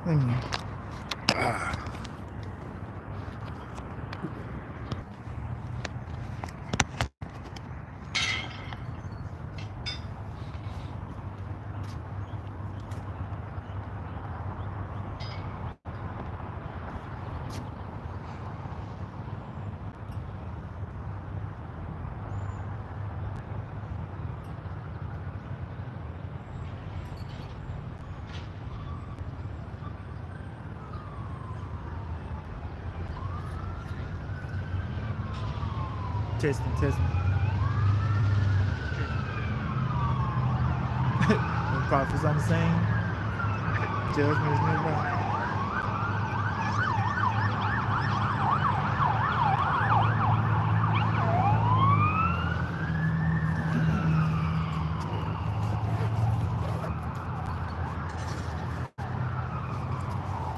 Hmm. Testing, testing. When prophets on the scene, judgment is nearby.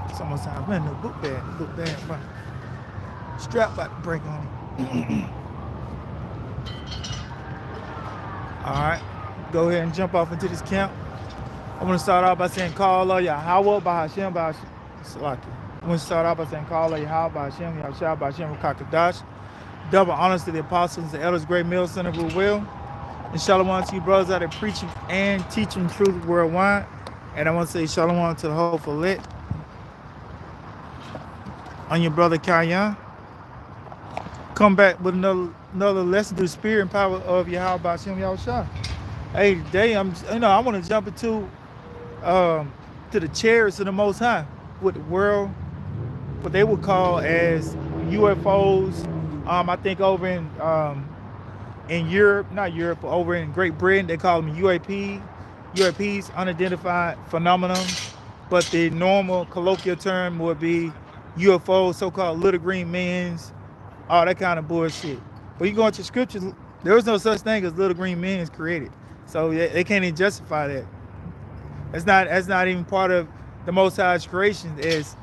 It's almost time. Man, the book bag, bro. Strap about to break on it. All right, go ahead and jump off into this camp. I'm gonna start off by saying, "Call Allah Yahweh by Hashem by Salaki." I'm gonna start off by saying, "Call Allah Yahweh by Hashem Yahshua by Hashem Kakadash." Double honors to the apostles, the elders, great male son of will. And shalom to you brothers out there preaching and teaching truth worldwide. And I want to say shalom to the whole fillet on your brother Kayan. Come back with another lesson through the spirit and power of Yahweh by Hashem Yahshua. Hey, today I want to jump into to the chariots of the Most High, with the world, what they would call as UFOs. I think over in Europe, not Europe, but over in Great Britain, they call them UAPs, unidentified phenomenon. But the normal colloquial term would be UFOs, so-called little green men's, all that kind of bullshit. But you go into scriptures, there was no such thing as little green men's created. So they can't even justify that. That's not even part of the Most High's creation as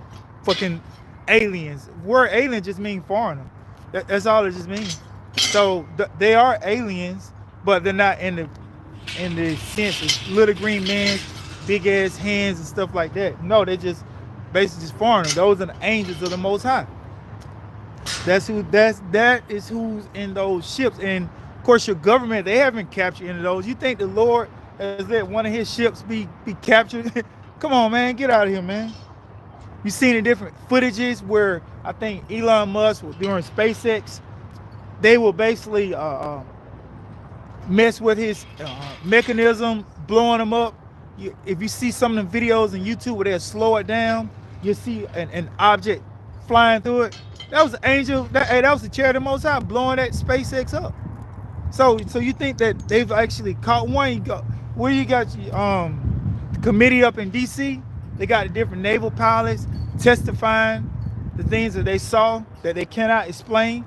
fucking aliens. Word alien just mean foreigner. That's all it just means. So they are aliens, but they're not in the sense of little green men, big ass hands and stuff like that. No, they're just basically just foreigners. Those are the angels of the Most High. That is who's in those ships. And of course your government, they haven't captured any of those. You think the Lord has let one of his ships be captured? Come on, man, get out of here, man. You seen the different footages where I think Elon Musk during SpaceX, they will basically mess with his mechanism, blowing them up. If you see some of the videos on YouTube where they'll slow it down, you'll see an object flying through it. That was the angel. That was the chariot of the Most High blowing that SpaceX up. So you think that they've actually caught one? Where you got the committee up in D.C.? They got the different naval pilots testifying the things that they saw that they cannot explain.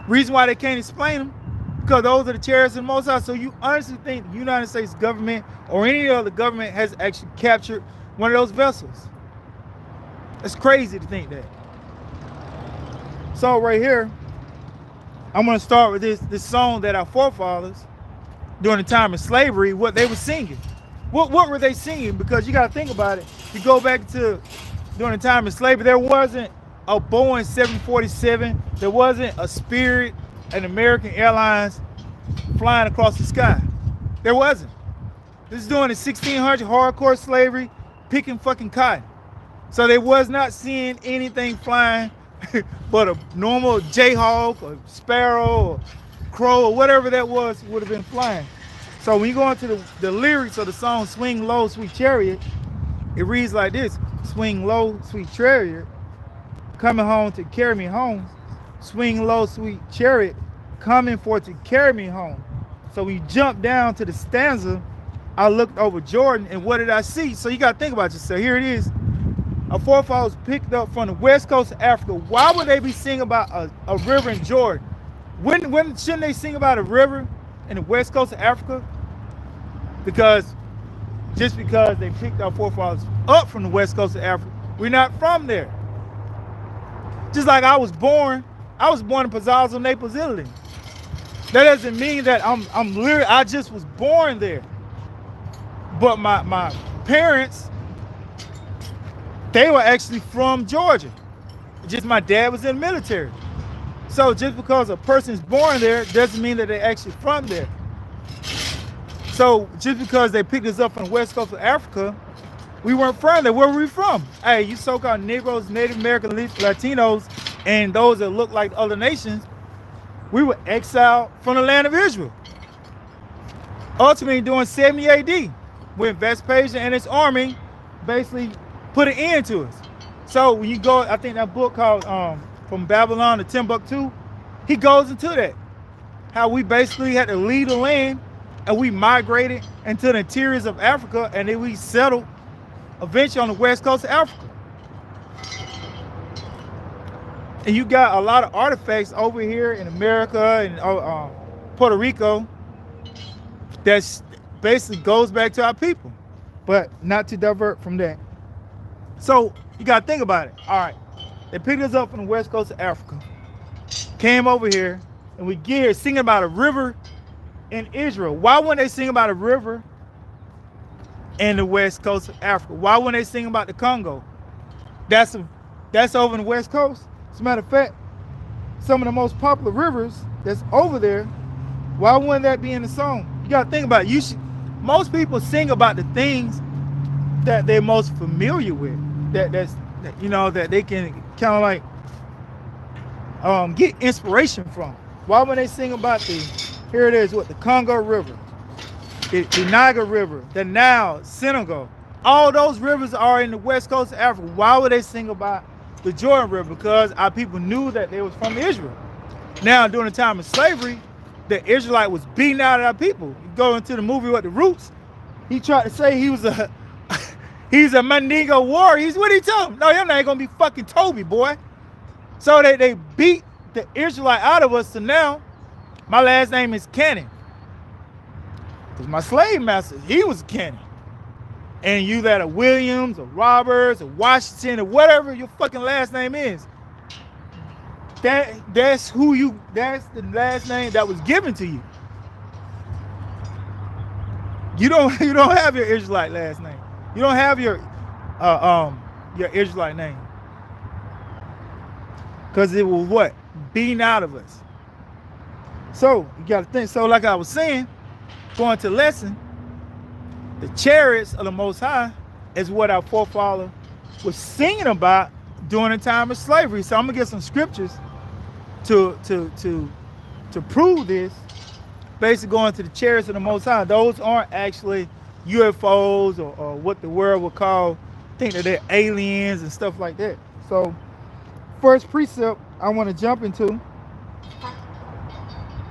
Reason why they can't explain them, because those are the chariots of the Most High. So you honestly think the United States government or any other government has actually captured one of those vessels? It's crazy to think that. So right here, I'm going to start with this song that our forefathers, during the time of slavery, what they were singing. What were they singing? Because you got to think about it. You go back to during the time of slavery, there wasn't a Boeing 747. There wasn't a Spirit, an American Airlines flying across the sky. There wasn't. This is during the 1600 hardcore slavery, picking fucking cotton. So they was not seeing anything flying but a normal Jayhawk or Sparrow or Crow or whatever that was would have been flying. So when you go into the lyrics of the song Swing Low, Sweet Chariot, it reads like this: swing low, sweet chariot, coming home to carry me home. Swing low, sweet chariot, coming for to carry me home. So when you jump down to the stanza, I looked over Jordan and what did I see? So you got to think about yourself. Here it is. Our forefathers picked up from the west coast of Africa. Why would they be singing about a river in Jordan? When shouldn't they sing about a river in the west coast of Africa? Just because they picked our forefathers up from the west coast of Africa, we're not from there. Just like I was born in Pozzallo, Naples, Italy. That doesn't mean that I just was born there. But my parents they were actually from Georgia. Just my dad was in the military. So just because a person's born there doesn't mean that they're actually from there. So just because they picked us up from the west coast of Africa, we weren't from there. Where were we from? Hey, you so-called Negroes, Native American, Latinos, and those that look like other nations, we were exiled from the land of Israel. Ultimately, during 70 AD, when Vespasian and his army basically put an end to us. So when you go, I think that book called From Babylon to Timbuktu, he goes into that. How we basically had to leave the land and we migrated into the interiors of Africa, and then we settled eventually on the west coast of Africa. And you got a lot of artifacts over here in America and Puerto Rico that basically goes back to our people, but not to divert from that. So you got to think about it. All right, they picked us up from the west coast of Africa, came over here, and we get here singing about a river in Israel. Why wouldn't they sing about a river in the west coast of Africa? Why wouldn't they sing about the Congo? That's over in the west coast. As a matter of fact, some of the most popular rivers that's over there, why wouldn't that be in the song? You gotta think about it. Most people sing about the things that they're most familiar with, that they can kind of like get inspiration from. Why would they sing about here it is, the Congo River, the Niger River, the Nile, Senegal? All those rivers are in the west coast of Africa. Why would they sing about the Jordan River? Because our people knew that they was from Israel. Now, during the time of slavery, the Israelite was beating out our people. You go into the movie with The Roots, he tried to say he was he's a Mandingo warrior. What did he tell him? No, you're not gonna be fucking Toby, boy. So they beat the Israelite out of us. So now, my last name is Cannon. Because my slave master, he was Cannon. And you that are Williams or Roberts or Washington or whatever your fucking last name is, that's the last name that was given to you. You don't have your Israelite last name. You don't have your Israelite name. Because it was what? Beaten out of us. So you gotta think. So like I was saying, going to lesson, the chariots of the Most High is what our forefather was singing about during the time of slavery. So I'm gonna get some scriptures to prove this. Basically going to the chariots of the Most High. Those aren't actually UFOs or what the world would call, think that they're aliens and stuff like that. So first precept I want to jump into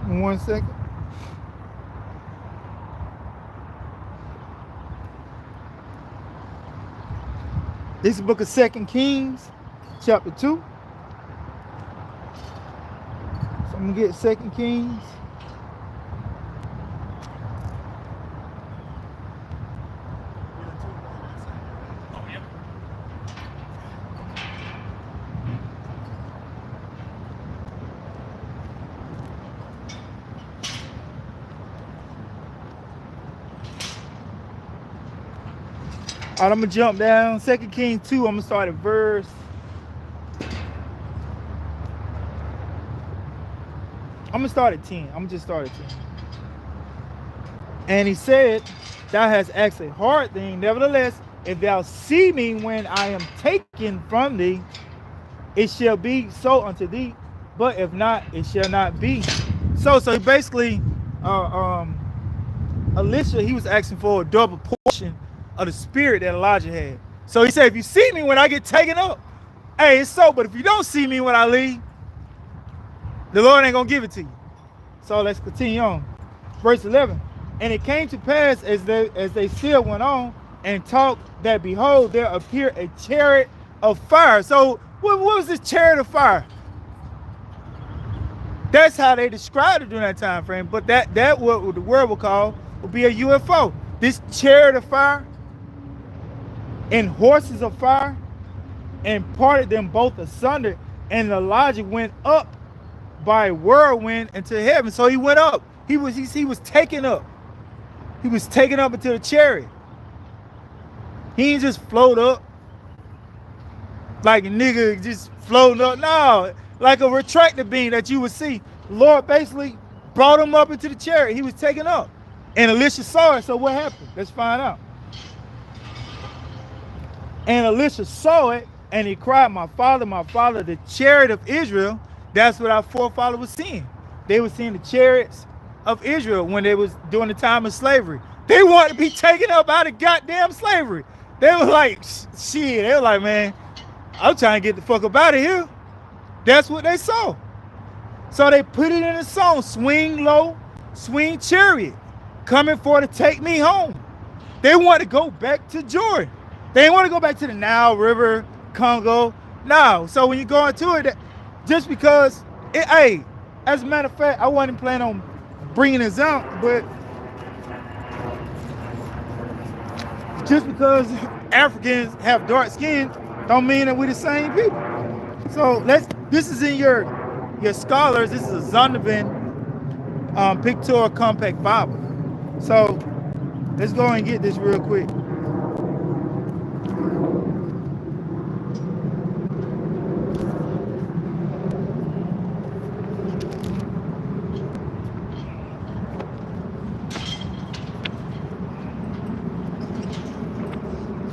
in 1 second. This is the book of 2 Kings, chapter 2. So I'm going to get 2 Kings. All right, I'm going to jump down. 2 Kings 2, I'm going to start at verse. I'm going to start at 10. I'm going to just start at 10. And he said, thou hast asked a hard thing. Nevertheless, if thou see me when I am taken from thee, it shall be so unto thee. But if not, it shall not be. So basically, Elisha, he was asking for a double portion of the spirit that Elijah had. So he said, if you see me when I get taken up, hey, it's so, but if you don't see me when I leave, the Lord ain't gonna give it to you. So let's continue on. Verse 11. And it came to pass as they still went on and talked, that behold, there appeared a chariot of fire. So what was this chariot of fire? That's how they described it during that time frame. But that what the word will call would be a UFO. This chariot of fire and horses of fire, and parted them both asunder, and Elijah went up by a whirlwind into heaven. So he went up. He was taken up. He was taken up into the chariot. He didn't just float up. like a nigga just floating up. No, like a retractor beam that you would see. The Lord basically brought him up into the chariot. He was taken up. And Elisha saw it. So what happened? Let's find out. And Elisha saw it, and he cried, my father, the chariot of Israel. That's what our forefather was seeing. They were seeing the chariots of Israel when they was during the time of slavery. They wanted to be taken up out of goddamn slavery. They were like, shit. They were like, man, I'm trying to get the fuck up out of here. That's what they saw. So they put it in a song, swing low, swing chariot, coming for to take me home. They want to go back to Jordan. They didn't want to go back to the Nile River, Congo. No. So when you go into it, just because, hey, as a matter of fact, I wasn't planning on bringing this out, but just because Africans have dark skin don't mean that we're the same people. So this is in your scholars. This is a Zondervan Pictorial Compact Bible. So let's go and get this real quick.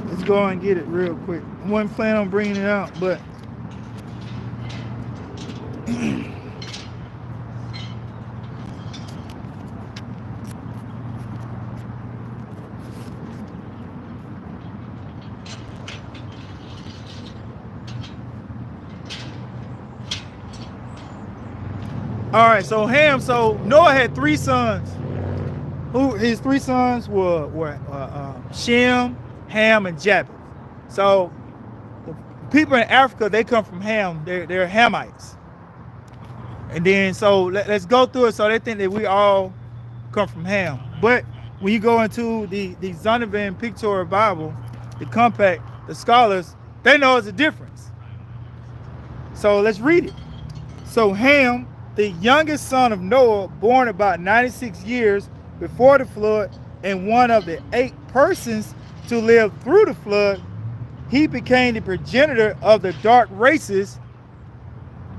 Let's go and get it real quick. I wasn't planning on bringing it out, but all right, so Noah had 3 sons. His 3 sons were Shem, Ham, and Japheth. So the people in Africa, they come from Ham. They're Hamites. And then so let's go through it. So they think that we all come from Ham. But when you go into the Zondervan Pictorial Bible, the compact, the scholars, they know it's a difference. So let's read it. So Ham, the youngest son of Noah, born about 96 years before the flood, and one of the 8 persons to live through the flood, he became the progenitor of the dark races,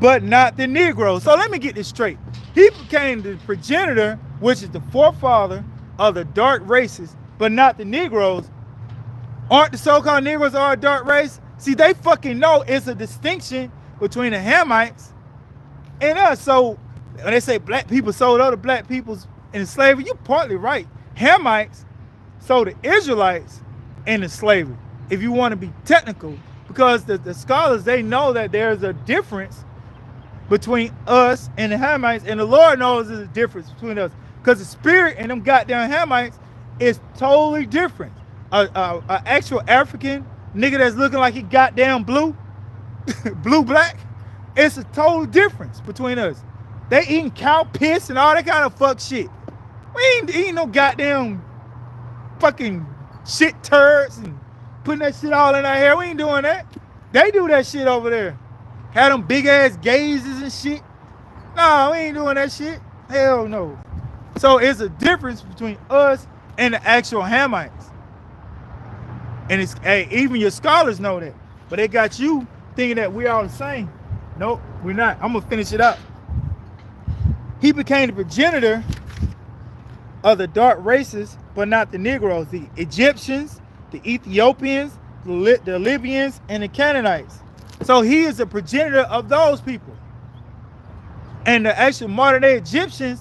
but not the Negroes. So let me get this straight. He became the progenitor, which is the forefather of the dark races, but not the Negroes. Aren't the so-called Negroes are a dark race? See, they fucking know it's a distinction between the Hamites and us. So when they say black people sold other black peoples in slavery, you're partly right. Hamites sold the Israelites into slavery, if you want to be technical, because the scholars, they know that there's a difference between us and the Hamites, and the Lord knows there's a difference between us, because the spirit in them goddamn Hamites is totally different. A actual African nigga that's looking like he goddamn blue, black, it's a total difference between us. They eating cow piss and all that kind of fuck shit. We ain't eating no goddamn fucking shit turds and putting that shit all in our hair. We ain't doing that. They do that shit over there. Had them big ass gazes and shit. No, we ain't doing that shit. Hell no. So it's a difference between us and the actual Hamites. And it's, hey, even your scholars know that. But they got you thinking that we all the same. Nope, we're not. I'm gonna finish it up. He became the progenitor of the dark races, but not the Negroes, the Egyptians, the Ethiopians, the Libyans, and the Canaanites. So he is a progenitor of those people. And the actual modern day Egyptians,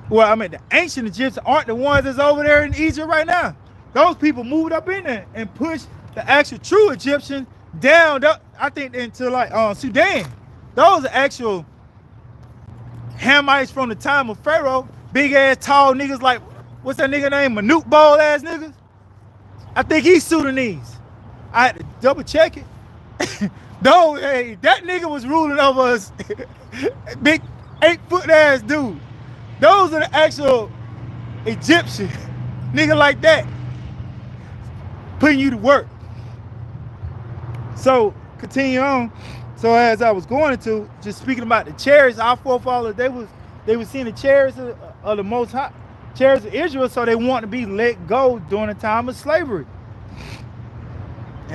well, I mean, the ancient Egyptians aren't the ones that's over there in Egypt right now. Those people moved up in there and pushed the actual true Egyptians down, I think, into like Sudan. Those are actual Hamites from the time of Pharaoh. Big ass tall niggas like, what's that nigga name? Manute Ball ass niggas. I think he's Sudanese. I had to double check it. No, hey, that nigga was ruling over us. Big 8-foot ass dude. Those are the actual Egyptian nigga like that, putting you to work. So continue on. So as I was going into, just speaking about the chariots, our forefathers, they was seeing the chariots of the Most High, chariots of Israel, so they want to be let go during the time of slavery.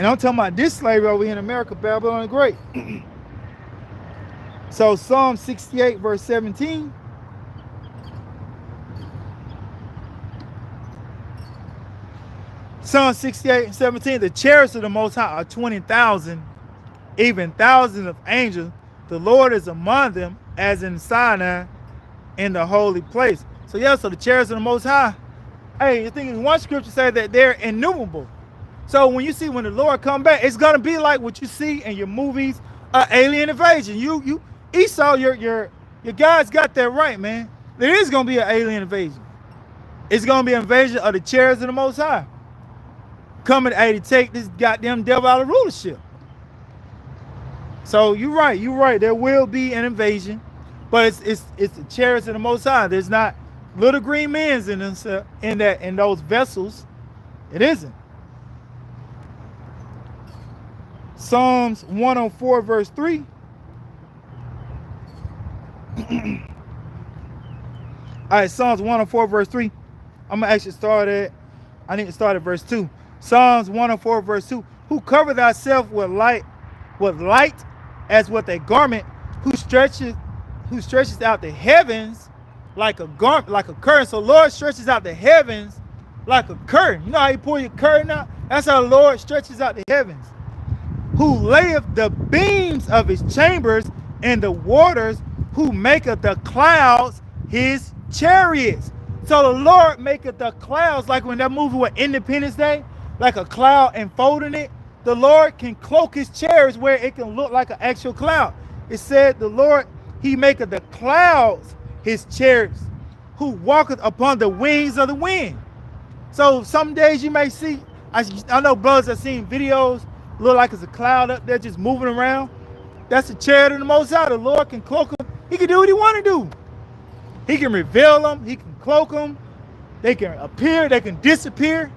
And I'm talking about this slavery over here in America, Babylon the Great. So Psalm 68, verse 17. Psalm 68 and 17. The chariots of the Most High are 20,000, even thousands of angels. The Lord is among them, as in Sinai, in the holy place. So yeah, so the chariots of the Most High. Hey, I think one scripture says that they're innumerable. So when you see when the Lord come back, it's gonna be like what you see in your movies, alien invasion. You Esau, your guys got that right, man. There is gonna be an alien invasion. It's gonna be an invasion of the chariots of the Most High, coming to take this goddamn devil out of rulership. So you're right. There will be an invasion, but it's the chariots of the Most High. There's not little green men's in those vessels. It isn't. Psalms 104 verse 3. All right, Psalms 104 verse 3. I'm gonna actually start at. I need to start at verse 2. Psalms 104 verse 2. Who cover thyself with light as with a garment, who stretches out the heavens like a garment, like a curtain. So Lord stretches out the heavens like a curtain. You know how you pull your curtain out? That's how the Lord stretches out the heavens. Who layeth the beams of his chambers in the waters, who maketh the clouds his chariots. So the Lord maketh the clouds, like when that movie was Independence Day, like a cloud enfolding it. The Lord can cloak his chariots where it can look like an actual cloud. It said the Lord, he maketh the clouds his chariots, who walketh upon the wings of the wind. So some days you may see, I know brothers have seen videos, look like it's a cloud up there just moving around. That's the chariot of the Most High. The Lord can cloak them. He can do what he want to do. He can reveal them. He can cloak them. They can appear. They can disappear.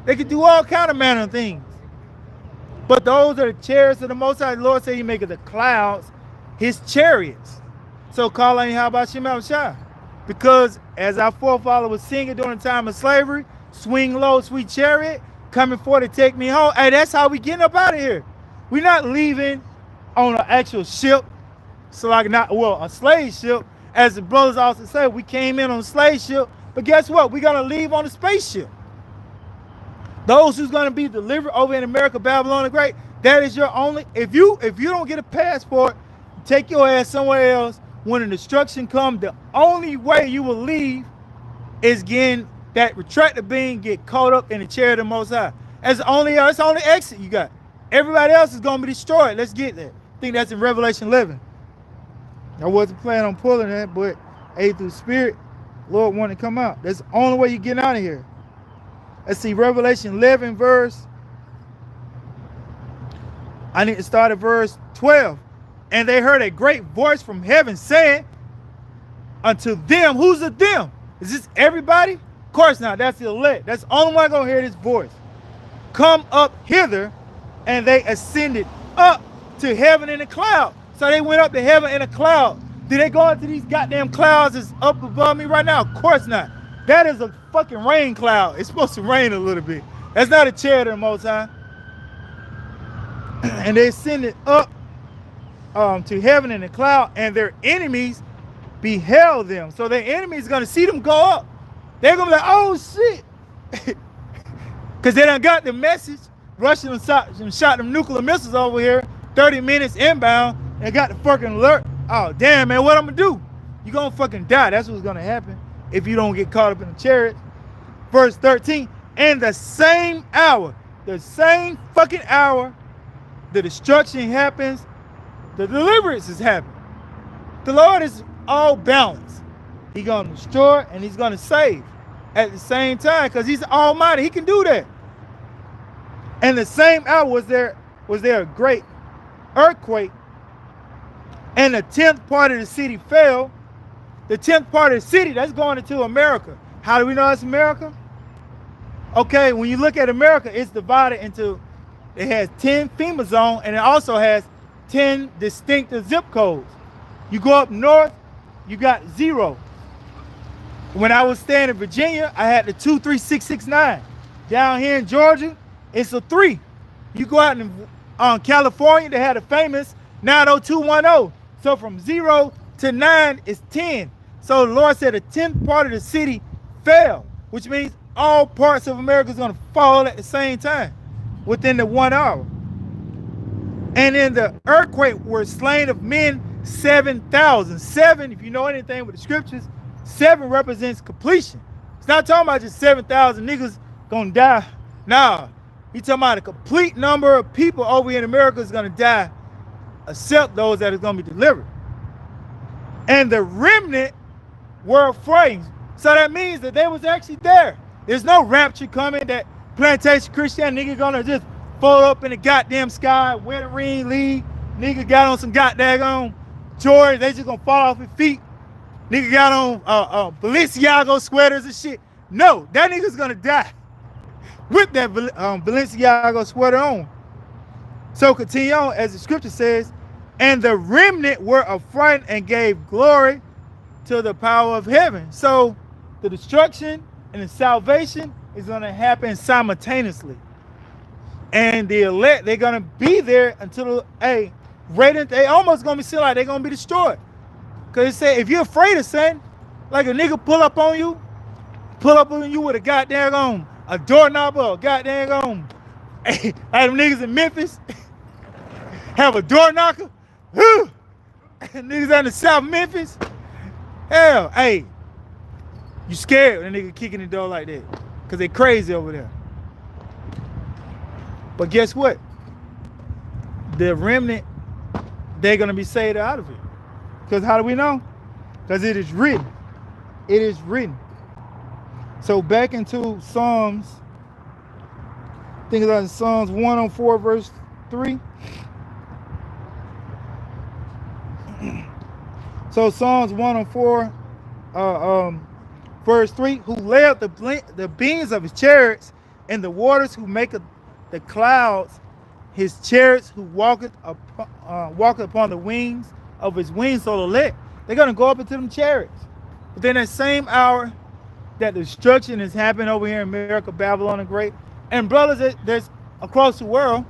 They can do all kind of manner of things. But those are the chariots of the Most High. The Lord said he maketh the clouds his chariots. So call on how about Shema Shai? Because as our forefather was singing during the time of slavery, swing low, sweet chariot, coming forth to take me home. Hey, that's how we getting up out of here. We're not leaving on an actual ship. So like a slave ship. As the brothers also say, we came in on a slave ship. But guess what? We're going to leave on a spaceship. Those who's going to be delivered over in America, Babylon the Great, that is your only, if you don't get a passport, take your ass somewhere else. When the destruction comes, the only way you will leave is getting that retractor beam get caught up in the chariot of the Most High. That's the only exit you got. Everybody else is going to be destroyed. Let's get there. I think that's in Revelation 11. I wasn't planning on pulling that, but hey, through Spirit, Lord wanted to come out. That's the only way you get out of here. Let's see, Revelation 11 verse. I need to start at verse 12. And they heard a great voice from heaven saying unto them, who's the them? Is this everybody? Of course not. That's the elect. That's the only one going to hear this voice. Come up hither. And they ascended up to heaven in a cloud. So they went up to heaven in a cloud. Did they go into these goddamn clouds that's up above me right now? Of course not. That is a fucking rain cloud. It's supposed to rain a little bit. That's not a chariot of the Most High. And they ascended up to heaven in a cloud, and their enemies beheld them. So their enemies going to see them go up. They're going to be like, oh shit. Because they done got the message. Russia and shot them nuclear missiles over here, 30 minutes inbound, and got the fucking alert. Oh, damn, man, what I'm going to do? You're going to fucking die. That's what's going to happen if you don't get caught up in the chariot. Verse 13, and the same fucking hour, the destruction happens, the deliverance is happening. The Lord is all balanced. He's going to destroy and he's going to save at the same time because he's almighty. He can do that. And the same hour was there a great earthquake, and the 10th part of the city fell. The 10th part of the city, that's going into America. How do we know it's America? Okay, when you look at America, it's divided into, it has 10 FEMA zones, and it also has 10 distinctive zip codes. You go up north, you got 0. When I was staying in Virginia, I had the 23669. Down here in Georgia, it's a 3. You go out in California, they had a famous 90210. So from 0 to 9 is 10. So the Lord said a tenth part of the city fell, which means all parts of America is going to fall at the same time within the 1 hour. And in the earthquake were slain of men 7,000. 7, if you know anything with the scriptures, 7 represents completion. It's not talking about just 7,000 niggas gonna die. Nah, he's talking about a complete number of people over in America is gonna die, except those that are gonna be delivered. And the remnant were afraid. So that means that they was actually there. There's no rapture coming that plantation Christian nigga gonna just fold up in the goddamn sky, wear the ring, leave. Nigga got on some goddamn Jordan, they just gonna fall off his feet. Nigga got on Balenciaga sweaters and shit. No, that nigga's gonna die with that Balenciaga sweater on. So continue on, as the scripture says, and the remnant were affrighted and gave glory to the power of heaven. So the destruction and the salvation is gonna happen simultaneously. And the elect, they're gonna be there until they almost gonna be like they're gonna be destroyed. Cause it say if you're afraid of something, like a nigga pull up on you with a goddamn a doorknob or a goddamn like them niggas in Memphis have a door knocker. Niggas out in the South Memphis. Hell, hey, you scared when a nigga kicking the door like that. Cause they crazy over there. But guess what? The remnant, they're going to be saved out of it. Because how do we know? Because it is written. It is written. So back into Psalms, I think it's Psalms 104 verse 3. So Psalms 104 verse 3, who lay up the beams of his chariots in the waters, who maketh the clouds his chariots, who walketh upon the wings of his wings. So they're going to go up into them chariots. But then that same hour that destruction is happening over here in America, Babylon the Great, and brothers that's across the world,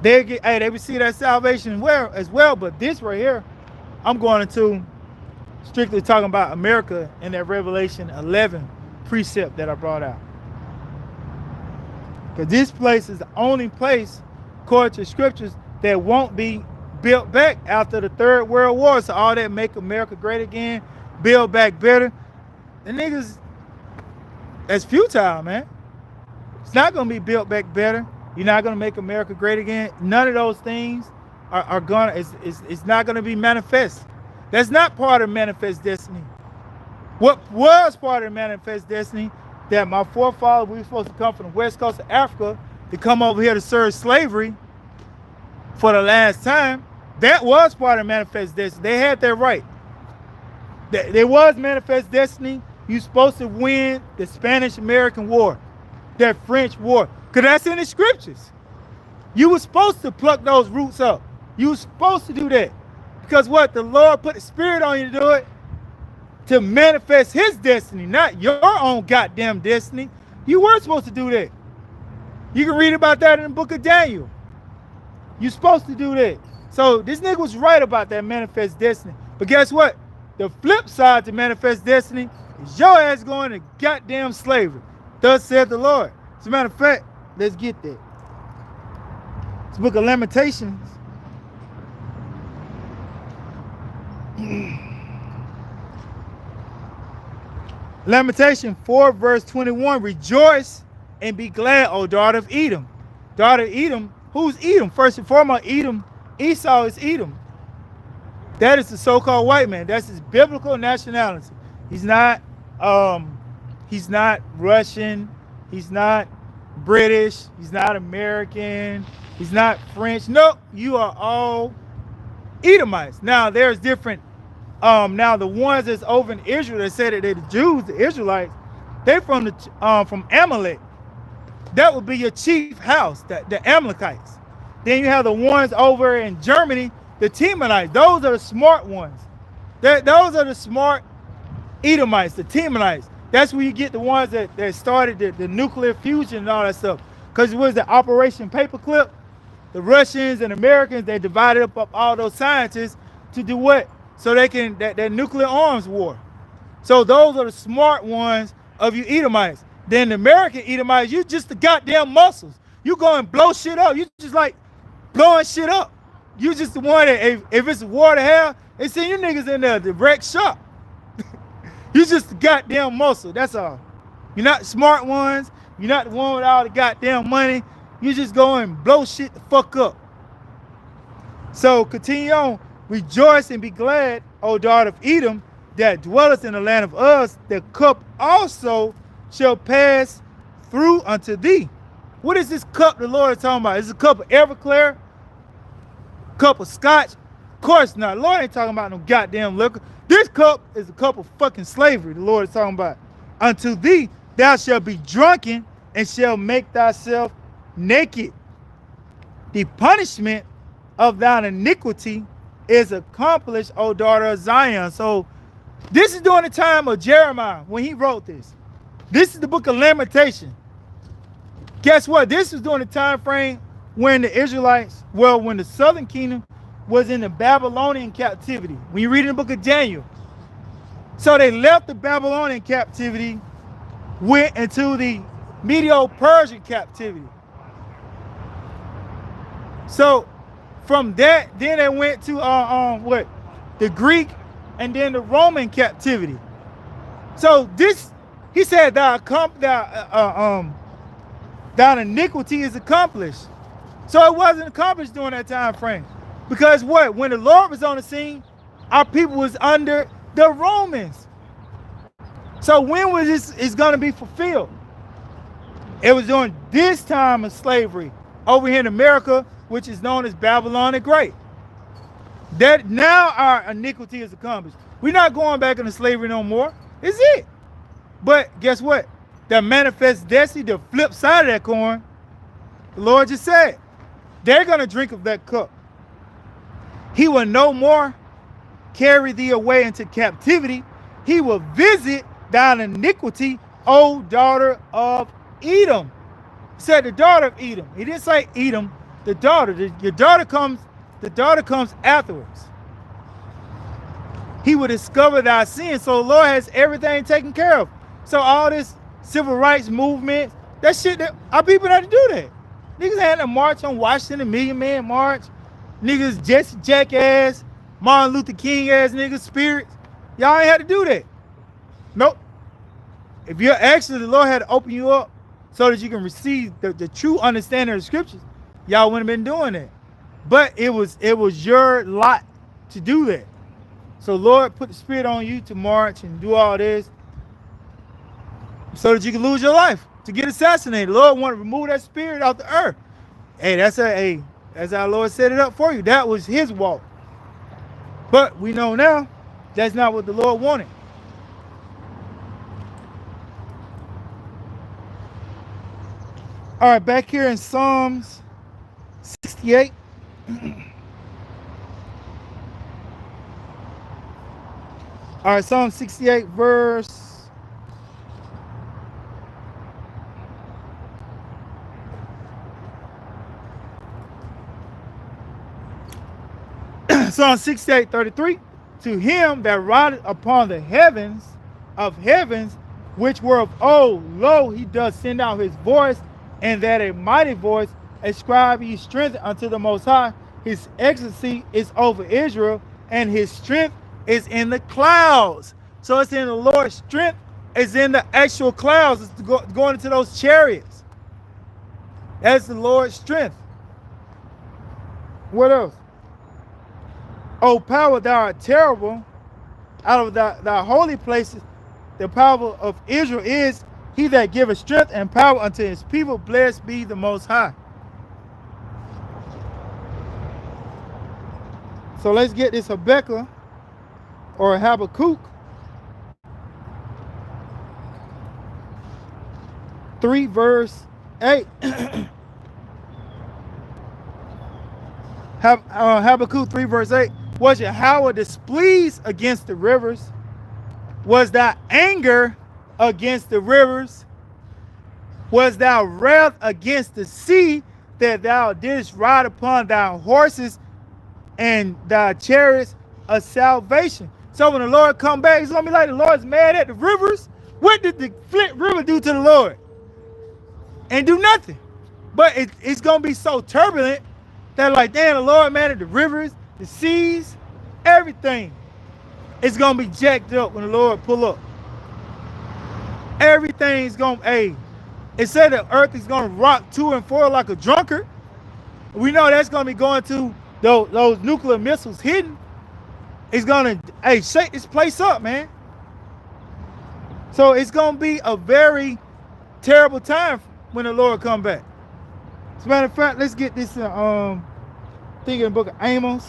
they will see that salvation as well. But this right here, I'm going into strictly talking about America and that Revelation 11 precept that I brought out. Because this place is the only place, according to scriptures, that won't be built back after the Third World War. So all that make America great again, build back better. The niggas, that's futile, man. It's not going to be built back better. You're not going to make America great again. None of those things are going to, it's not going to be manifest. That's not part of manifest destiny. What was part of manifest destiny, that my forefathers, we were supposed to come from the west coast of Africa to come over here to serve slavery for the last time. That was part of manifest destiny. They had that right. There was manifest destiny. You're supposed to win the Spanish-American War, that French War, because that's in the scriptures. You were supposed to pluck those roots up. You were supposed to do that. Because what? The Lord put the spirit on you to do it, to manifest his destiny, not your own goddamn destiny. You were supposed to do that. You can read about that in the book of Daniel. You're supposed to do that. So this nigga was right about that manifest destiny. But guess what? The flip side to manifest destiny is your ass going to goddamn slavery. Thus said the Lord. As a matter of fact, let's get that. It's book of Lamentations. Lamentation 4 verse 21. Rejoice and be glad, O daughter of Edom. Daughter of Edom. Who's Edom? First and foremost, Edom. Esau is Edom. That is the so-called white man. That's his biblical nationality. He's not Russian. He's not British. He's not American. He's not French. No, you are all Edomites. Now there's different. Now the ones that's over in Israel that said that they're the Jews, the Israelites, they're from Amalek. That would be your chief house, the Amalekites. Then you have the ones over in Germany, the Temanites. Those are the smart ones. Those are the smart Edomites, the Temanites. That's where you get the ones that started the nuclear fusion and all that stuff. Because it was the Operation Paperclip. The Russians and Americans, they divided up all those scientists to do what? So they can, that nuclear arms war. So those are the smart ones of you Edomites. Then the American Edomites, you just the goddamn muscles. You go and blow shit up. You just like blowing shit up. You just the one that, if it's a war to hell, they send you niggas in there to wreck shop. You just the goddamn muscle, that's all. You're not the smart ones. You're not the one with all the goddamn money. You just go and blow shit the fuck up. So continue on. Rejoice and be glad, O daughter of Edom, that dwelleth in the land of Uz. The cup also shall pass through unto thee. What is this cup the Lord is talking about? Is it a cup of Everclear? Cup of scotch? Of course not. The Lord ain't talking about no goddamn liquor. This cup is a cup of fucking slavery the Lord is talking about. Unto thee thou shalt be drunken and shalt make thyself naked. The punishment of thine iniquity is accomplished, O daughter of Zion. So this is during the time of Jeremiah when he wrote this. This is the book of Lamentation. Guess what? This is during the time frame when the Israelites, well, when the southern kingdom was in the Babylonian captivity. When you read in the book of Daniel. So they left the Babylonian captivity, went into the Medo-Persian captivity. So from that, then they went to what? The Greek and then the Roman captivity. So this, he said, thine iniquity is accomplished. So it wasn't accomplished during that time frame. Because what? When the Lord was on the scene, our people was under the Romans. So when was this is going to be fulfilled? It was during this time of slavery over here in America, which is known as Babylon the Great. That now our iniquity is accomplished. We're not going back into slavery no more. Is it? But guess what? The manifest destiny, the flip side of that coin, the Lord just said, they're going to drink of that cup. He will no more carry thee away into captivity. He will visit thine iniquity, O daughter of Edom. He said the daughter of Edom. He didn't say Edom, the daughter. The daughter comes afterwards. He will discover thy sin. So the Lord has everything taken care of. So all this civil rights movement, that shit, our people had to do that. Niggas had to march on Washington, the Million Man March. Niggas, Jesse Jackass, Martin Luther King ass niggas, spirits. Y'all ain't had to do that. Nope. If you're actually, the Lord had to open you up so that you can receive the true understanding of the scriptures, y'all wouldn't have been doing that. But it was your lot to do that. So Lord put the spirit on you to march and do all this so that you can lose your life, to get assassinated. The Lord wanted to remove that spirit out the earth. Hey, that's our Lord set it up for you. That was his walk. But we know now that's not what the Lord wanted. All right, back here in Psalms 68. All right, Psalm 68 verse Psalm 68:33. To him that rideth upon the heavens of heavens, which were of old, lo, he doth send out his voice, and that a mighty voice, ascribe ye strength unto the Most High. His excellency is over Israel, and his strength is in the clouds. So it's in the Lord's strength, is in the actual clouds. It's going into those chariots. That's the Lord's strength. What else? O power, thou art terrible. Out of thy holy places, the power of Israel is he that giveth strength and power unto his people. Blessed be the Most High. So let's get this Habakkuk or Habakkuk 3 verse 8. Habakkuk 3 verse 8. Was Yahweh displeased against the rivers? Was thy anger against the rivers? Was thou wrath against the sea, that thou didst ride upon thy horses and thy chariots of salvation? So when the Lord come back, it's going to be like the Lord's mad at the rivers. What did the Flint River do to the Lord? And do nothing. But it's going to be so turbulent that like, damn, the Lord mad at the rivers, the seas, everything. It's going to be jacked up when the Lord pull up. Everything's going to, hey, it said the earth is going to rock to and fro like a drunkard. We know that's going to be going to those nuclear missiles hidden. It's going to, hey, shake this place up, man. So it's going to be a very terrible time when the Lord come back. As a matter of fact, let's get this thing in the book of Amos.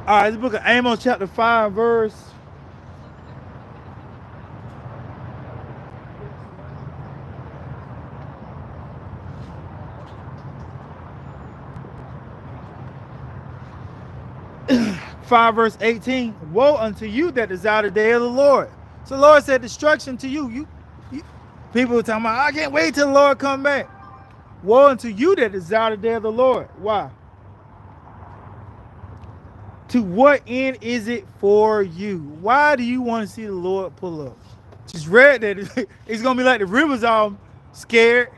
All right, this book of Amos chapter 5 verse 5 verse 18. Woe unto you that desire the day of the Lord. So the Lord said destruction to you. You people were talking about, I can't wait till the Lord come back. Woe unto you that desire the day of the Lord. Why? To what end is it for you? Why do you want to see the Lord pull up? Just read that it's going to be like the rivers all scared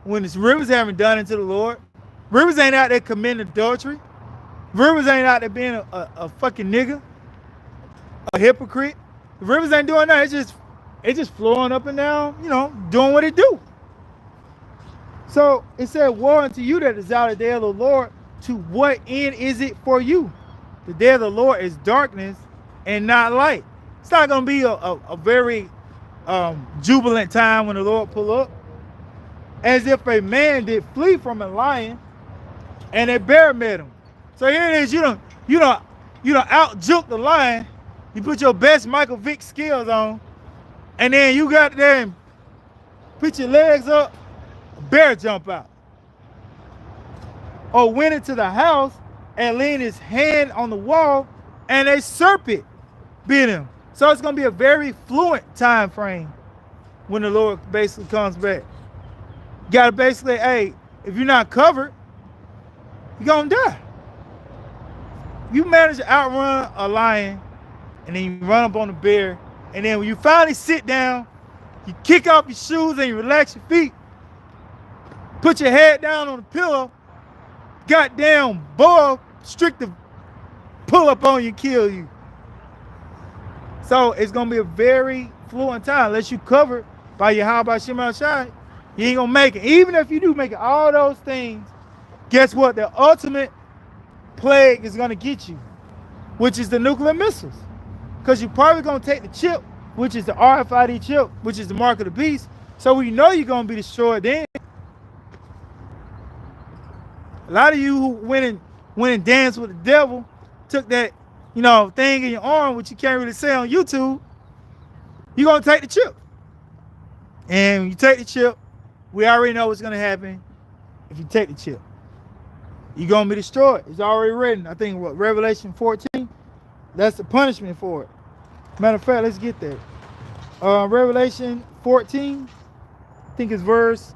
when the rivers haven't done it to the Lord. Rivers ain't out there committing adultery. Rivers ain't out there being a fucking nigga, a hypocrite. The rivers ain't doing that. It's just flowing up and down, you know, doing what it do. So it said, woe unto you that desire the day of the Lord. To what end is it for you? The day of the Lord is darkness and not light. It's not going to be a very jubilant time when the Lord pull up. As if a man did flee from a lion and a bear met him. So here it is, you don't out-juke the lion. You put your best Michael Vick skills on, and then you got there and put your legs up, a bear jump out. Or went into the house and leaned his hand on the wall, and a serpent bit him. So it's going to be a very fluent time frame when the Lord basically comes back. You got to basically, hey, if you're not covered, you're going to die. You manage to outrun a lion, and then you run up on the bear, and then when you finally sit down, you kick off your shoes and you relax your feet, put your head down on the pillow, goddamn boa strict to pull up on you and kill you. So it's going to be a very fluent time. Unless you covered by your how about Shema Shai, you ain't going to make it. Even if you do make it, all those things, guess what? The ultimate plague is going to get you, which is the nuclear missiles. Because you're probably going to take the chip, which is the RFID chip, which is the mark of the beast. So we know you're going to be destroyed then. A lot of you who went and danced with the devil, took that, thing in your arm, which you can't really say on YouTube, you're going to take the chip. And when you take the chip, we already know what's going to happen if you take the chip. You're going to be destroyed. It's already written. I think, Revelation 14, that's the punishment for it. Matter of fact, let's get there. Revelation 14, I think it's verse...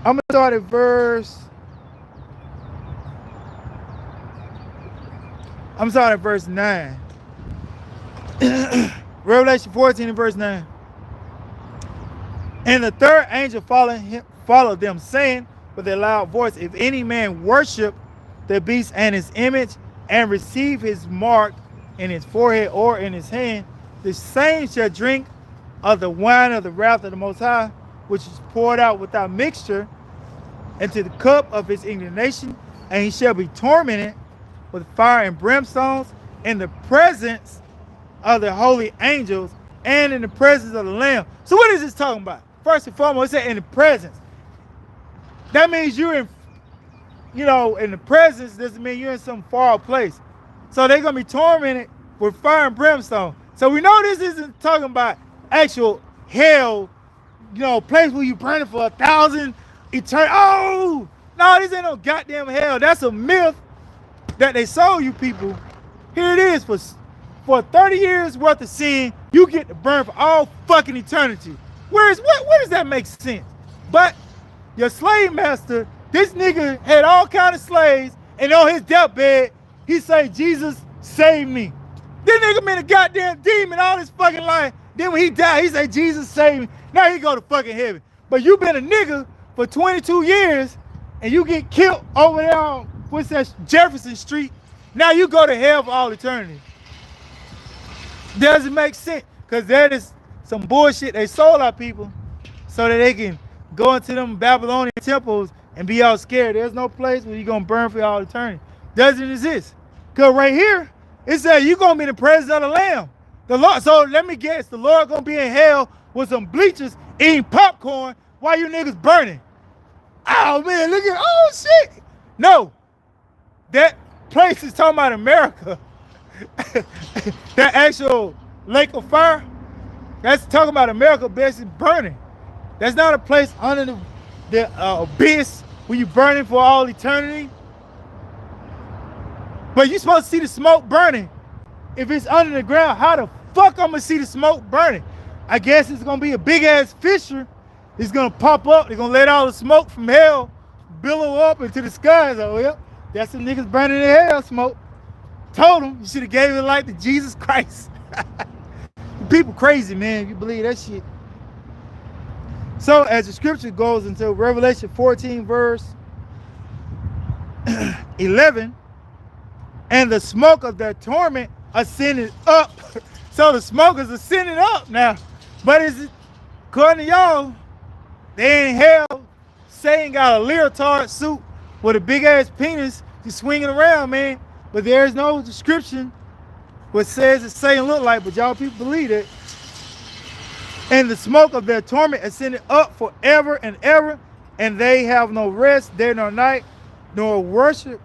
I'm going to start at verse 9. Revelation 14 and verse 9. And the third angel followed them, saying with a loud voice, if any man worship the beast and his image, and receive his mark in his forehead or in his hand, the same shall drink of the wine of the wrath of the Most High, which is poured out without mixture into the cup of his indignation, and he shall be tormented with fire and brimstones in the presence of the holy angels and in the presence of the Lamb. So what is this talking about? First and foremost, it said in the presence. That means you're in, in the presence doesn't mean you're in some far place. So they're going to be tormented with fire and brimstone. So we know this isn't talking about actual hell, place where you burning for 1,000 eternity. Oh, no, this ain't no goddamn hell. That's a myth that they sold you people. Here it is, for 30 years worth of sin, you get to burn for all fucking eternity. Where does that make sense? But your slave master, this nigga had all kind of slaves, and on his deathbed, he say, Jesus, save me. This nigga been a goddamn demon all his fucking life. Then when he died, he say, Jesus, save me. Now he go to fucking heaven. But you been a nigga for 22 years, and you get killed over there on, what's that, Jefferson Street. Now you go to hell for all eternity. Doesn't make sense, because that is some bullshit they sold our people so that they can go into them Babylonian temples and be all scared. There's no place where you're going to burn for all eternity. Doesn't exist. Because right here, it says you're going to be in the presence of the Lamb. The Lord. So let me guess, the Lord going to be in hell with some bleachers eating popcorn while you niggas burning. Oh, man, look at, oh, shit. No, that place is talking about America. That actual lake of fire, that's talking about America basically burning. That's not a place under the abyss where you burning for all eternity. But you supposed to see the smoke burning. If it's under the ground, how the fuck I'm gonna see the smoke burning? I guess it's gonna be a big ass fissure. It's gonna pop up. They're gonna let all the smoke from hell billow up into the skies. Oh, yep, that's the niggas burning in hell smoke. Told them you should have gave it life to Jesus Christ. People crazy, man, if you believe that shit. So as the scripture goes into Revelation 14 verse 11, and the smoke of their torment ascended up. So the smoke is ascending up now. But is it, according to y'all, they in hell, Satan got a leotard suit with a big ass penis. He's swinging around, man. But there's no description what says that Satan look like, but y'all people believe it. And the smoke of their torment ascended up forever and ever, and they have no rest day nor night, nor worship,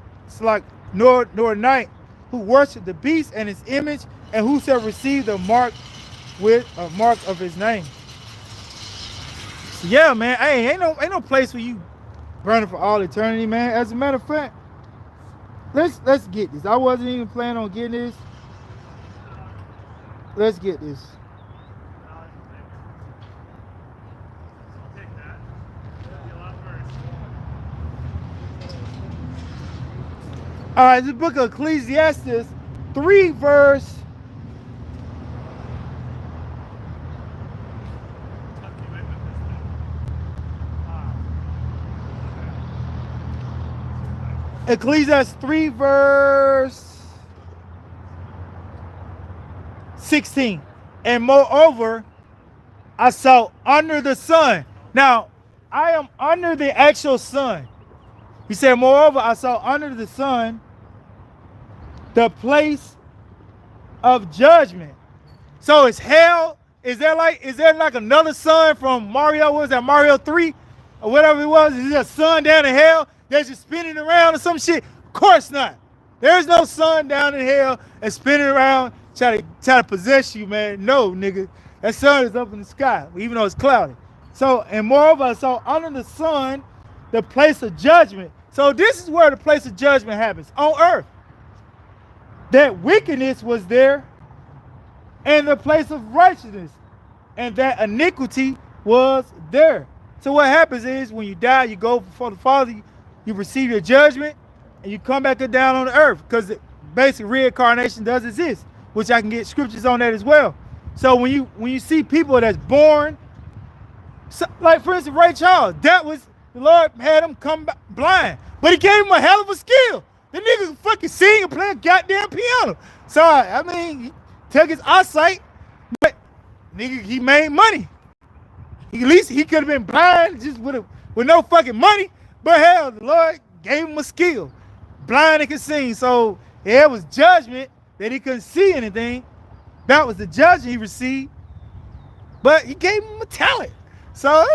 nor night, who worship the beast and his image, and who shall receive the mark with a mark of his name. So yeah, man, ain't no place where you burning for all eternity, man. As a matter of fact, let's get this. I wasn't even planning on getting this. Let's get this. All right, the book of Ecclesiastes 3 verse. Ecclesiastes 3 verse 16. And moreover, I saw under the sun. Now, I am under the actual sun. He said, moreover, I saw under the sun the place of judgment. So it's hell. Is there like another sun from Mario? What was that, Mario 3? Or whatever it was? Is there a sun down in hell that's just spinning around or some shit? Of course not. There's no sun down in hell and spinning around try to possess you, man. No, nigga. That sun is up in the sky, even though it's cloudy. So, and moreover, I saw under the sun the place of judgment. So this is where the place of judgment happens, on earth. That wickedness was there, and the place of righteousness, and that iniquity was there. So what happens is when you die, you go before the Father, you receive your judgment, and you come back down on the earth, because basic reincarnation does exist, which I can get scriptures on that as well. So when you see people that's born, so, like for instance Ray Charles, that was, the Lord had him come back blind, but he gave him a hell of a skill. The nigga can fucking sing and play a goddamn piano. So I mean, he took his eyesight, Nigga, he made money. At least he could have been blind just with no fucking money. But hell, the Lord gave him a skill. Blind and could sing. So yeah, it was judgment that he couldn't see anything. That was the judgment he received. But he gave him a talent. So,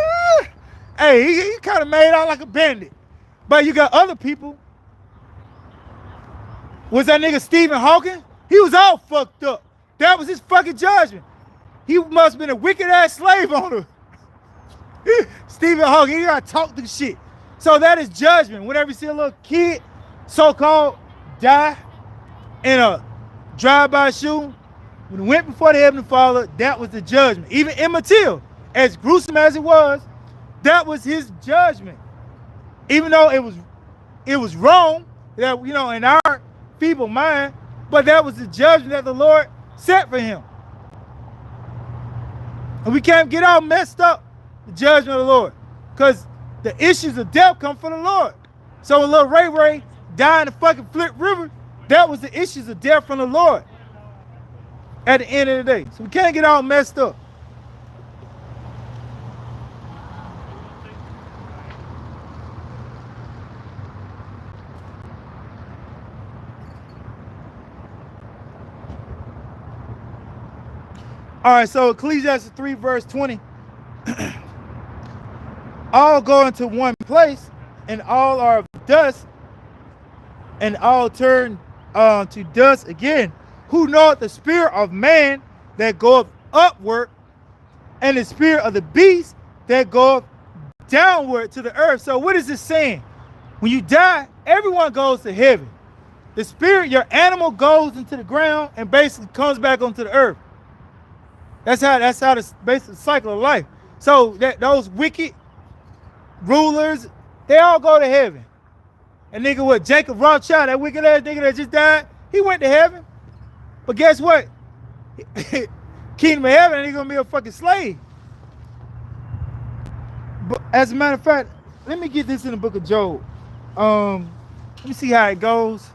hey, he kind of made out like a bandit. But you got other people. Was that nigga Stephen Hawking? He was all fucked up. That was his fucking judgment. He must have been a wicked ass slave owner. Stephen Hawking, he gotta talk the shit. So that is judgment. Whenever you see a little kid, so-called, die in a drive-by shooting, when it went before the Heavenly Father, that was the judgment. Even Emmett Till, as gruesome as it was, that was his judgment. Even though it was wrong, that in our feeble mind, but that was the judgment that the Lord set for him. And we can't get all messed up the judgment of the Lord, because the issues of death come from the Lord. So when little Ray died in the fucking Flint River, that was the issues of death from the Lord at the end of the day. So we can't get all messed up. All right, so Ecclesiastes 3 verse 20. All go into one place, and all are of dust, and all turn to dust again. Who knoweth the spirit of man that goeth upward, and the spirit of the beast that goeth downward to the earth? So what is this saying? When you die, everyone goes to heaven. The spirit, your animal, goes into the ground and basically comes back onto the earth. That's how the basic cycle of life. So that those wicked rulers, they all go to heaven. And nigga, what, Jacob Rothschild, that wicked ass nigga that just died, he went to heaven. But guess what? Kingdom of heaven, and he's gonna be a fucking slave. But as a matter of fact, let me get this in the book of Job. Let me see how it goes.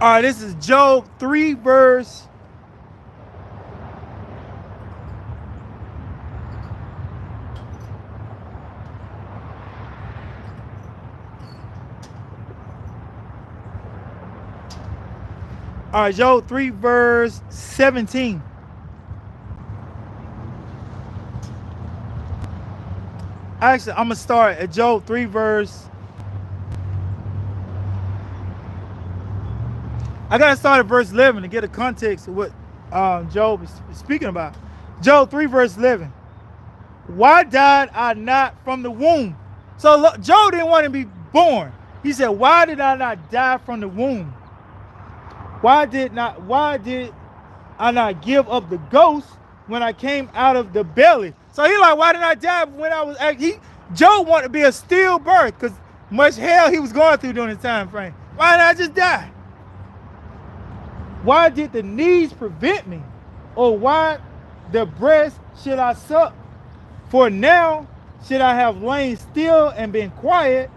All right, this is Job 3 verse. All right, Job 3 verse 17. Actually, I'm gonna start at Job 3 verse. I gotta start at verse 11 to get a context of what Job is speaking about. Job 3 verse 11. Why died I not from the womb? So look, Job didn't want to be born. He said, why did I not die from the womb? Why did I not give up the ghost when I came out of the belly? So he like, why did I die when I was Job wanted to be a stillbirth, because much hell he was going through during the time frame. Why did I just die? Why did the knees prevent me? Or why the breast should I suck? For now should I have lain still and been quiet,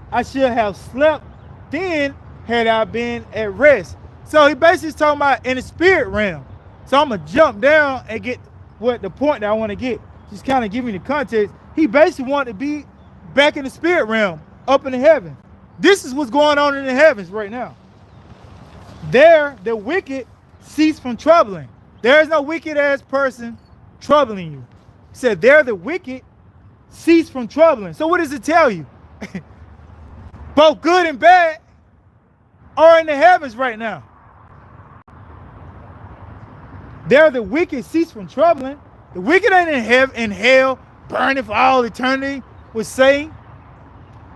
I should have slept then had I been at rest. So he basically is talking about in the spirit realm. So I'm going to jump down and get what the point that I want to get. Just kind of give me the context. He basically wanted to be back in the spirit realm, up in the heaven. This is what's going on in the heavens right now. There, the wicked cease from troubling. There is no wicked ass person troubling you. He said, there the wicked cease from troubling. So what does it tell you? Both good and bad are in the heavens right now. There the wicked cease from troubling. The wicked ain't in hell, burning for all eternity with Satan.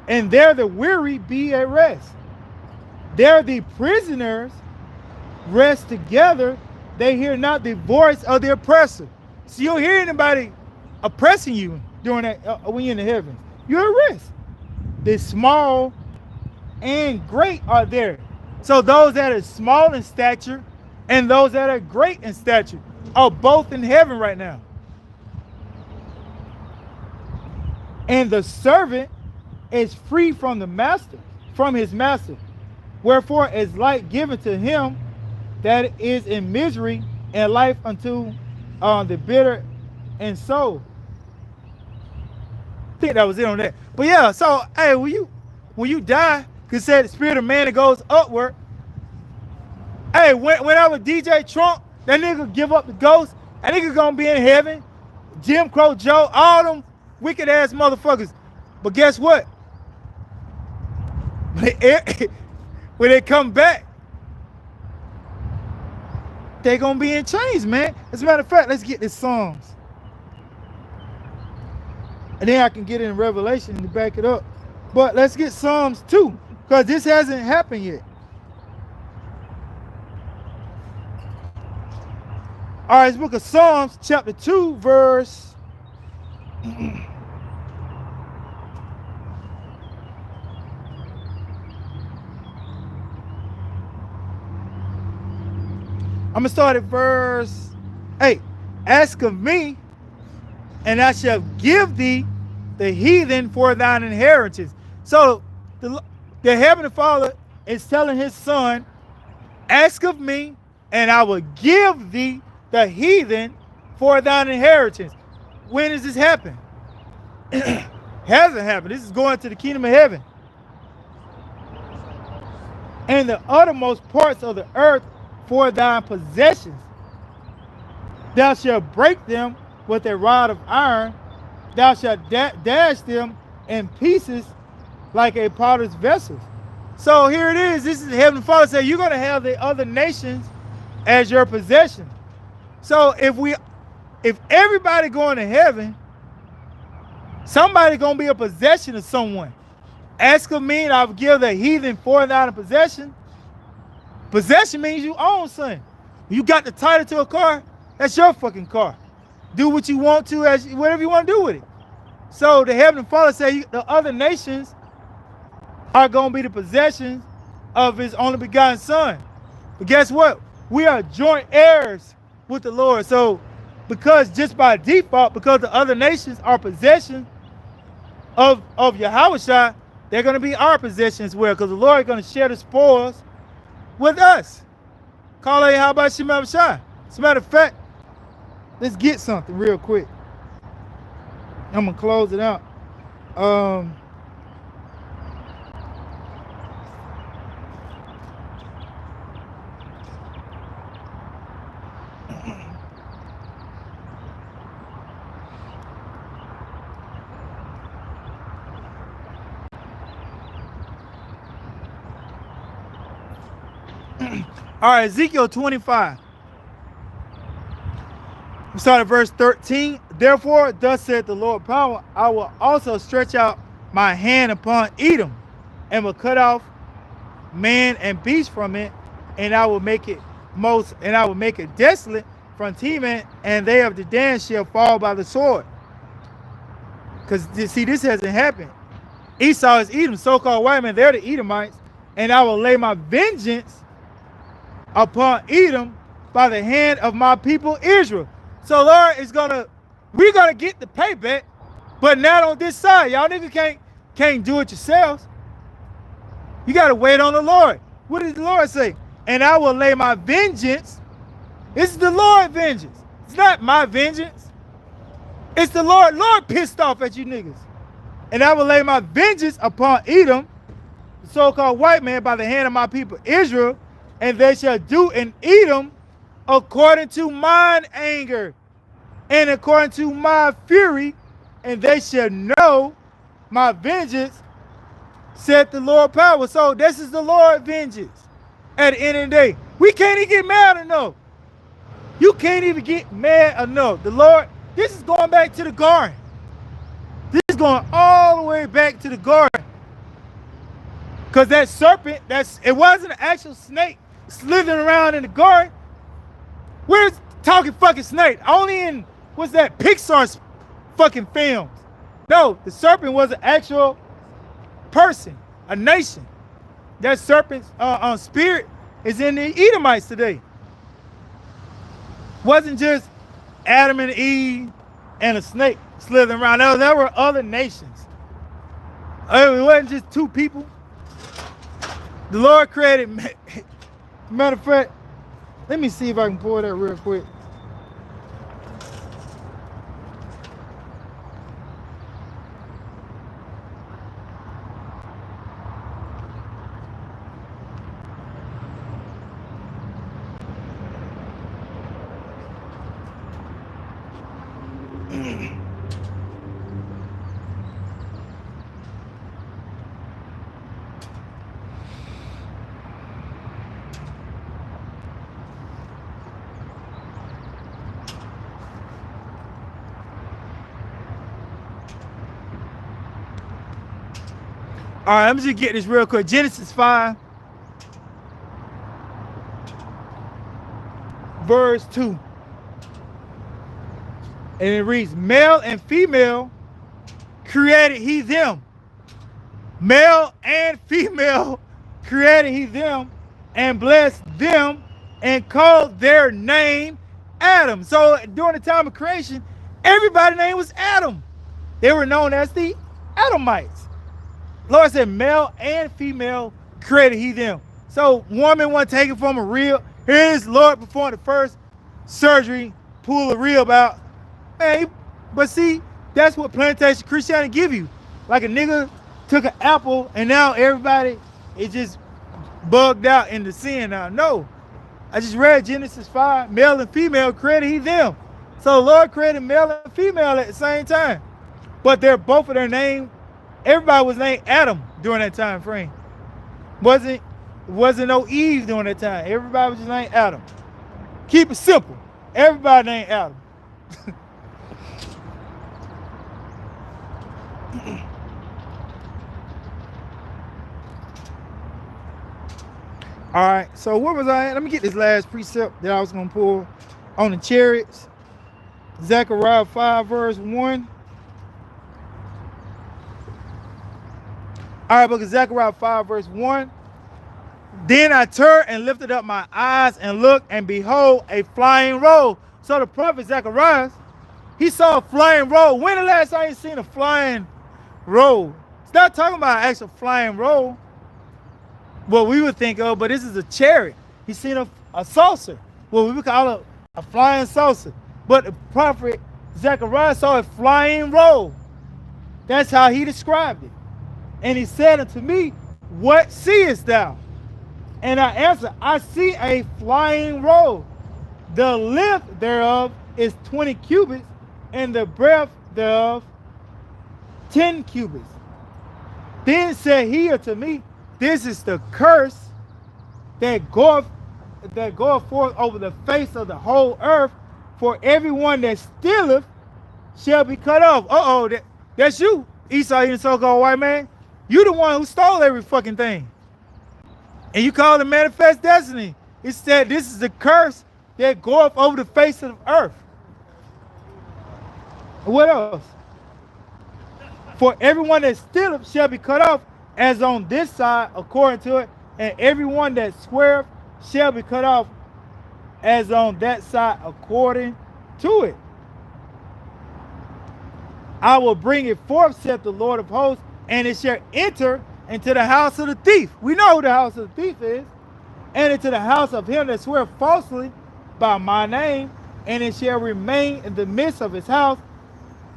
And there the weary be at rest. There the prisoners rest together. They hear not the voice of the oppressor. So you don't hear anybody oppressing you during that when you're in the heavens. You're at rest. The small and great are there. So those that are small in stature and those that are great in stature are both in heaven right now. And the servant is free from the master, from his master. Wherefore is light given to him that is in misery, and life unto the bitter and soul. I think that was it on that. But yeah, so hey, when you die, because said the spirit of man that goes upward. Hey, when I was DJ Trump, that nigga give up the ghost. That nigga gonna be in heaven. Jim Crow Joe, all them wicked ass motherfuckers. But guess what? When they come back, they gonna be in chains, man. As a matter of fact, let's get this Psalms. And then I can get in Revelation to back it up. But let's get Psalms 2, because this hasn't happened yet. All right, it's book of Psalms, chapter 2, verse... I'm going to start at verse 8. Ask of me, and I shall give thee the heathen for thine inheritance. So the Heavenly Father is telling his son, ask of me, and I will give thee the heathen for thine inheritance. When does this happen? Hasn't happened. This is going to the kingdom of heaven. And the uttermost parts of the earth for thine possessions. Thou shalt break them with a rod of iron. Thou shalt dash them in pieces like a potter's vessel. So here it is. This is the Heavenly Father saying you're going to have the other nations as your possession. So if everybody going to heaven, somebody going to be a possession of someone. Ask of me and I'll give the heathen for thine possession. Possession means you own something. You got the title to a car, that's your fucking car. Do what you want to, whatever you want to do with it. So the Heavenly Father said the other nations are going to be the possessions of his only begotten son. But guess what? We are joint heirs with the Lord. So because just by default, because the other nations are possession of Yahushua, they're going to be our possession as well, because the Lord is going to share the spoils with us. Call it how about Shema Shai. As a matter of fact, let's get something real quick. I'm gonna close it out. All right, Ezekiel 25. We start at verse 13. Therefore, thus said the Lord power, I will also stretch out my hand upon Edom, and will cut off man and beast from it, and I will make it desolate from Teman, and they of the Dan shall fall by the sword. Because see, this hasn't happened. Esau is Edom, so-called white man, they're the Edomites, and I will lay my vengeance upon Edom by the hand of my people Israel. So Lord is we're gonna get the payback, but not on this side. Y'all niggas can't do it yourselves. You gotta wait on the Lord. What does the Lord say? And I will lay my vengeance. This is the Lord's vengeance. It's not my vengeance. It's the Lord. Lord pissed off at you niggas. And I will lay my vengeance upon Edom, the so-called white man, by the hand of my people Israel, and they shall do in Edom according to mine anger and according to my fury, and they shall know my vengeance, said the Lord power. So this is the Lord vengeance. At the end of the day, we can't even get mad enough. You can't even get mad enough. The Lord, this is going back to the garden. This is going all the way back to the garden. Because that serpent, it wasn't an actual snake slithering around in the garden. Where's talking fucking snake? Only in, what's that, Pixar's fucking films. No, the serpent was an actual person, a nation. That serpent's spirit is in the Edomites today. Wasn't just Adam and Eve and a snake slithering around. There were other nations. It wasn't just two people. The Lord created, matter of fact, let me see if I can pull that real quick. All right, let me just get this real quick. Genesis 5, verse 2. And it reads, male and female created he them. Male and female created he them, and blessed them, and called their name Adam. So during the time of creation, everybody's name was Adam. They were known as the Adamites. Lord said male and female created he them. So woman wasn't taken from a rib. Here's Lord performed the first surgery, pull a rib out. Man, but see, that's what plantation Christianity give you. Like a nigga took an apple and now everybody is just bugged out into sin now. No. I just read Genesis 5, male and female created he them. So Lord created male and female at the same time. But they're both of their name. Everybody was named Adam during that time frame. Wasn't no Eve during that time. Everybody was just named Adam. Keep it simple. Everybody named Adam. All right, so where was I at? Let me get this last precept that I was going to pull on the chariots. Zechariah 5, verse 1. All right, book of Zechariah 5, verse 1. Then I turned and lifted up my eyes and looked, and behold, a flying roll. So the prophet Zechariah, he saw a flying roll. When the last time you seen a flying roll? It's not talking about an actual flying roll, what we would think of, but this is a chariot. He's seen a saucer, what we would call a flying saucer. But the prophet Zechariah saw a flying roll. That's how he described it. And he said unto me, what seest thou? And I answered, I see a flying roll. The length thereof is 20 cubits, and the breadth thereof 10 cubits. Then said he unto me, this is the curse that goeth forth over the face of the whole earth, for everyone that stealeth shall be cut off. That's you, Esau, you so-called white man. You the one who stole every fucking thing. And you call it manifest destiny. It said this is the curse that goeth over the face of the earth. What else? For everyone that stealeth shall be cut off, as on this side according to it, and everyone that sweareth shall be cut off, as on that side according to it. I will bring it forth, saith the Lord of hosts, and it shall enter into the house of the thief. We know who the house of the thief is. And into the house of him that swear falsely by my name, and it shall remain in the midst of his house.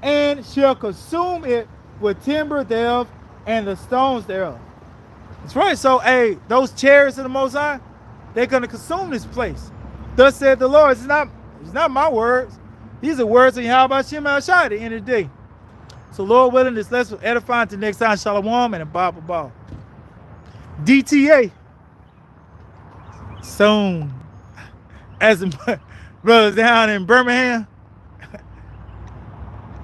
and shall consume it with timber thereof and the stones thereof. That's right. So, hey, those chariots of the Most High, they're going to consume this place. Thus said the Lord. It's not my words. These are words of Yahweh Shem Shai at the end of the day. So, Lord willing, this lesson will edify until next time. Shalom and a Bible ball. DTA. Soon. As in brothers down in Birmingham.